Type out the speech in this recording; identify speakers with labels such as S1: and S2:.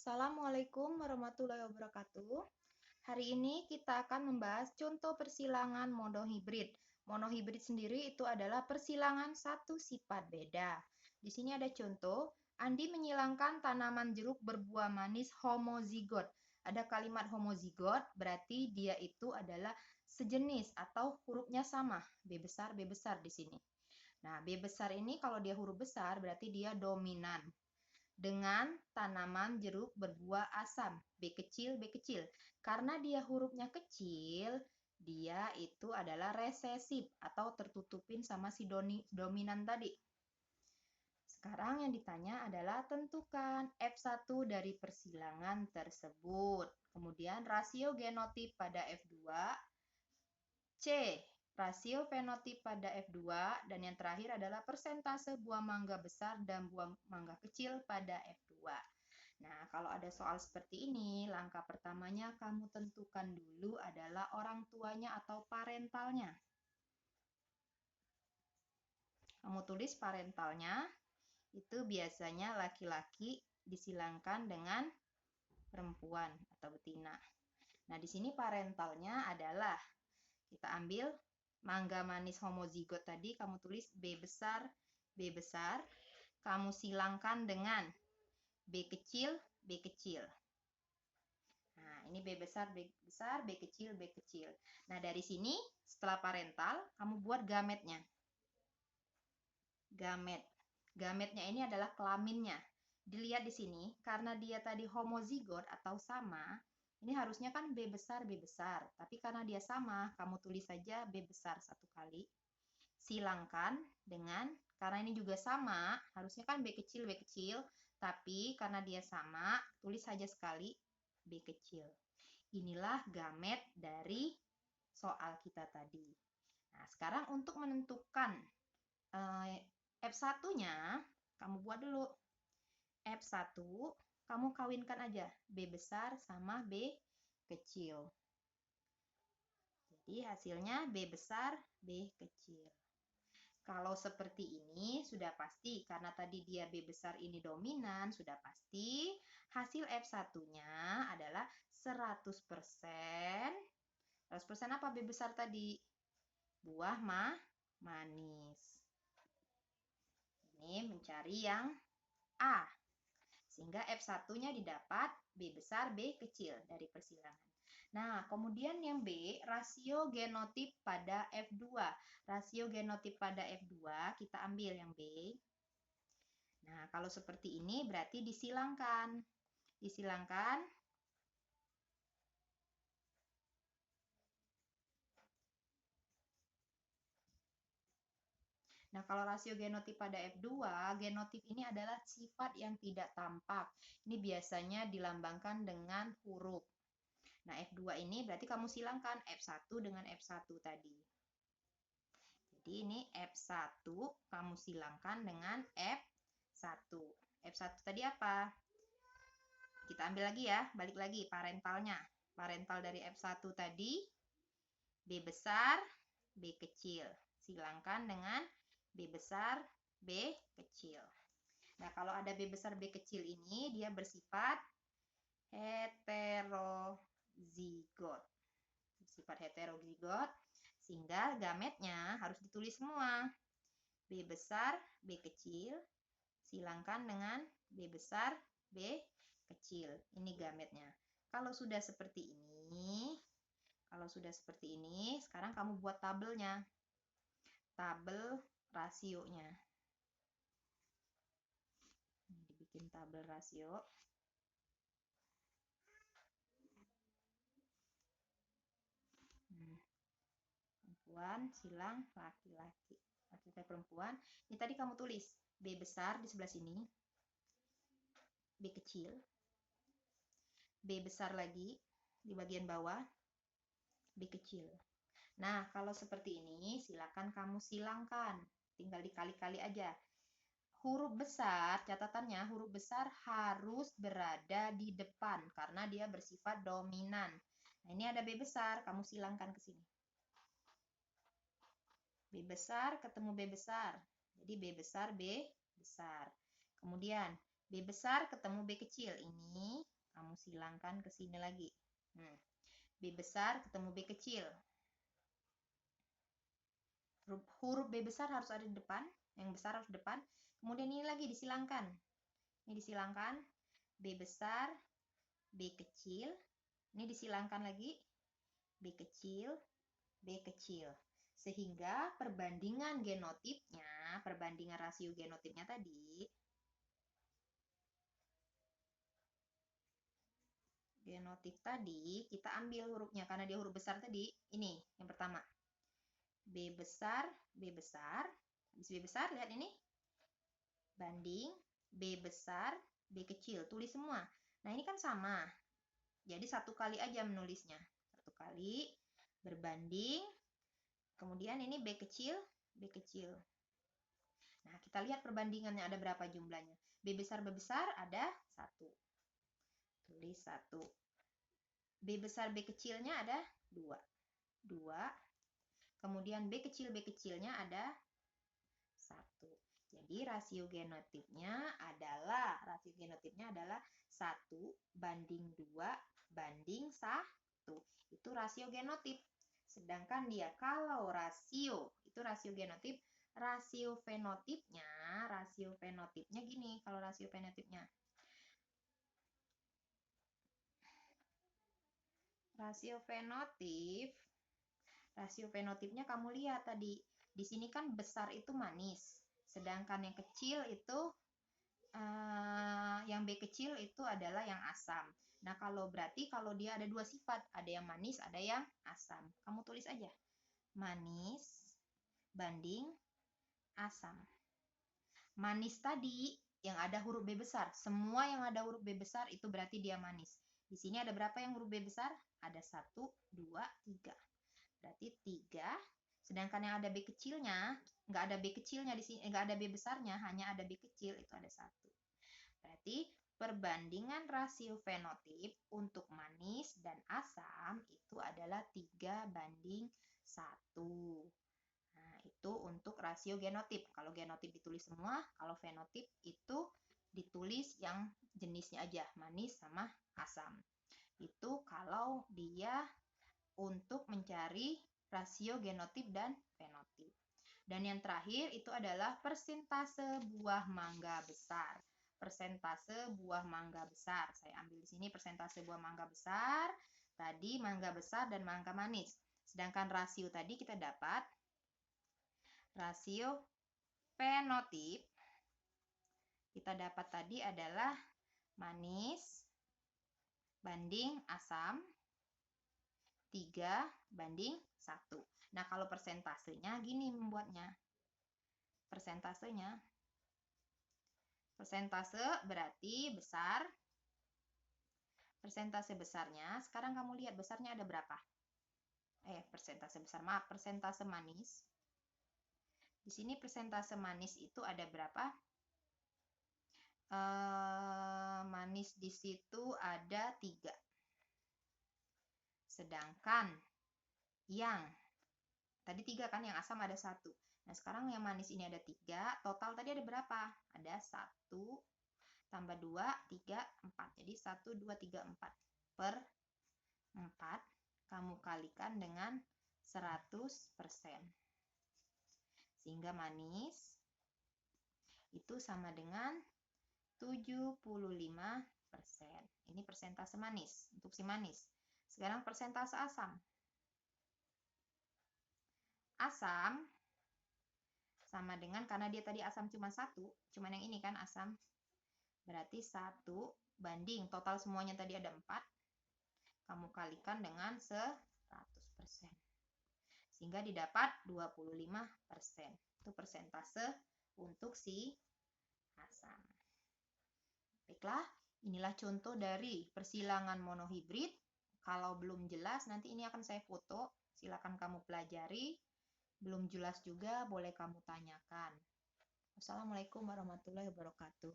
S1: Assalamualaikum warahmatullahi wabarakatuh. Hari ini kita akan membahas contoh persilangan monohibrid. Monohibrid sendiri itu adalah persilangan satu sifat beda. Di sini ada contoh, Andi menyilangkan tanaman jeruk berbuah manis homozigot. Ada kalimat homozigot, berarti dia itu adalah sejenis atau hurufnya sama, B besar di sini. Nah, B besar ini kalau dia huruf besar berarti dia dominan dengan tanaman jeruk berbuah asam, B kecil. Karena dia hurufnya kecil, dia itu adalah resesif atau tertutupin sama si dominan tadi. Sekarang yang ditanya adalah tentukan F1 dari persilangan tersebut. Kemudian rasio genotip pada F2, C. Rasio fenotip pada F2, dan yang terakhir adalah persentase buah mangga besar dan buah mangga kecil pada F2. Nah, kalau ada soal seperti ini, langkah pertamanya kamu tentukan dulu adalah orang tuanya atau parentalnya. Kamu tulis parentalnya, itu biasanya laki-laki disilangkan dengan perempuan atau betina. Nah, di sini parentalnya adalah, kita ambil mangga manis homozigot tadi, kamu tulis B besar, kamu silangkan dengan B kecil. Nah, ini B besar, B kecil. Nah, dari sini setelah parental, kamu buat gametnya. Gametnya ini adalah kelaminnya. Dilihat di sini, karena dia tadi homozigot atau sama, ini harusnya kan B besar. Tapi karena dia sama, kamu tulis saja B besar satu kali. Silangkan dengan, karena ini juga sama, harusnya kan B kecil. Tapi karena dia sama, tulis saja sekali B kecil. Inilah gamet dari soal kita tadi. Nah, sekarang untuk menentukan F1-nya, kamu buat dulu. F1, kamu kawinkan aja B besar sama B kecil. Jadi hasilnya B besar, B kecil. Kalau seperti ini sudah pasti, karena tadi dia B besar ini dominan, sudah pasti hasil F1-nya adalah 100%. 100% apa B besar tadi? Buah manis. Ini mencari yang A. Sehingga F1-nya didapat B besar, B kecil dari persilangan. Nah, kemudian yang B, rasio genotip pada F2. Rasio genotip pada F2, kita ambil yang B. Nah, kalau seperti ini berarti disilangkan. Nah, kalau rasio genotip pada F2, genotip ini adalah sifat yang tidak tampak. Ini biasanya dilambangkan dengan huruf. Nah, F2 ini berarti kamu silangkan F1 dengan F1 tadi. Jadi ini F1 kamu silangkan dengan F1. F1 tadi apa? Kita ambil lagi ya, balik lagi parentalnya. Parental dari F1 tadi B besar, B kecil. Silangkan dengan B besar, B kecil. Nah, kalau ada B besar, B kecil ini dia bersifat heterozigot. Sehingga gametnya harus ditulis semua. B besar, B kecil, silangkan dengan B besar, B kecil. Ini gametnya. Kalau sudah seperti ini, sekarang kamu buat tabelnya. Tabel rasionya. Ini dibikin tabel rasio. Perempuan silang laki-laki. Laki-laki perempuan. Ini tadi kamu tulis B besar di sebelah sini. B kecil. B besar lagi di bagian bawah. B kecil. Nah, kalau seperti ini silakan kamu silangkan. Tinggal dikali-kali aja. Huruf besar, catatannya huruf besar harus berada di depan karena dia bersifat dominan. Nah, ini ada B besar, kamu silangkan ke sini. B besar ketemu B besar. Jadi B besar, B besar. Kemudian B besar ketemu B kecil. Ini Kamu silangkan ke sini lagi. B besar ketemu B kecil. Huruf B besar harus ada di depan, yang besar harus di depan. Kemudian ini lagi disilangkan. Ini disilangkan, B besar, B kecil. Ini disilangkan lagi, B kecil, B kecil. Sehingga perbandingan genotipnya, perbandingan rasio genotipnya tadi, kita ambil hurufnya karena dia huruf besar tadi. Ini yang pertama. B besar, B besar. Habis B besar, lihat ini. Banding B besar, B kecil. Tulis semua. Nah, ini kan sama. Jadi satu kali aja menulisnya. Satu kali berbanding. Kemudian ini B kecil, B kecil. Nah, kita lihat perbandingannya ada berapa jumlahnya. B besar ada 1. Tulis 1. B besar B kecilnya ada 2. 2. Kemudian B kecilnya ada 1. Jadi rasio genotipnya adalah 1 banding 2 banding 1. Itu rasio genotip. Sedangkan dia kalau rasio, itu rasio genotip, rasio fenotipnya gini kalau rasio fenotipnya. Rasio fenotipnya kamu lihat tadi. Di sini kan besar itu manis. Sedangkan yang kecil itu, yang B kecil itu adalah yang asam. Nah, berarti kalau dia ada 2 sifat. Ada yang manis, ada yang asam. Kamu tulis aja. Manis banding asam. Manis tadi yang ada huruf B besar. Semua yang ada huruf B besar itu berarti dia manis. Di sini ada berapa yang huruf B besar? Ada 1, 2, 3. Berarti 3. Sedangkan yang ada B kecilnya, nggak ada B kecilnya di sini, nggak ada B besarnya, hanya ada B kecil, itu ada 1. Berarti perbandingan rasio fenotip untuk manis dan asam itu adalah 3:1. Nah, itu untuk rasio genotip. Kalau genotip ditulis semua, kalau fenotip itu ditulis yang jenisnya aja, manis sama asam. Itu kalau dia untuk mencari rasio genotip dan fenotip. Dan yang terakhir itu adalah persentase buah mangga besar. Persentase buah mangga besar. Saya ambil di sini persentase buah mangga besar. Tadi mangga besar dan mangga manis. Sedangkan rasio tadi kita dapat rasio fenotip. Kita dapat tadi adalah manis banding asam 3:1. Nah, kalau persentasenya gini membuatnya. Persentase berarti besar. Persentase besarnya, sekarang kamu lihat besarnya ada berapa? Persentase manis. Di sini persentase manis itu ada berapa? Manis di situ ada 3. Sedangkan yang tadi 3 kan, yang asam ada 1. Nah, sekarang yang manis ini ada 3. Total tadi ada berapa? Ada 1 tambah 2, 3, 4. Jadi 1, 2, 3, 4. Per 4 kamu kalikan dengan 100%. Sehingga manis itu sama dengan 75%. Ini persentase manis, untuk si manis. Sekarang persentase asam. Asam sama dengan, karena dia tadi asam cuma 1, cuman yang ini kan asam. Berarti 1 banding, total semuanya tadi ada 4. Kamu kalikan dengan 100%. Sehingga didapat 25%. Itu persentase untuk si asam. Baiklah, inilah contoh dari persilangan monohibrid. Kalau belum jelas, nanti ini akan saya foto. Silakan kamu pelajari. Belum jelas juga, boleh kamu tanyakan. Wassalamualaikum warahmatullahi wabarakatuh.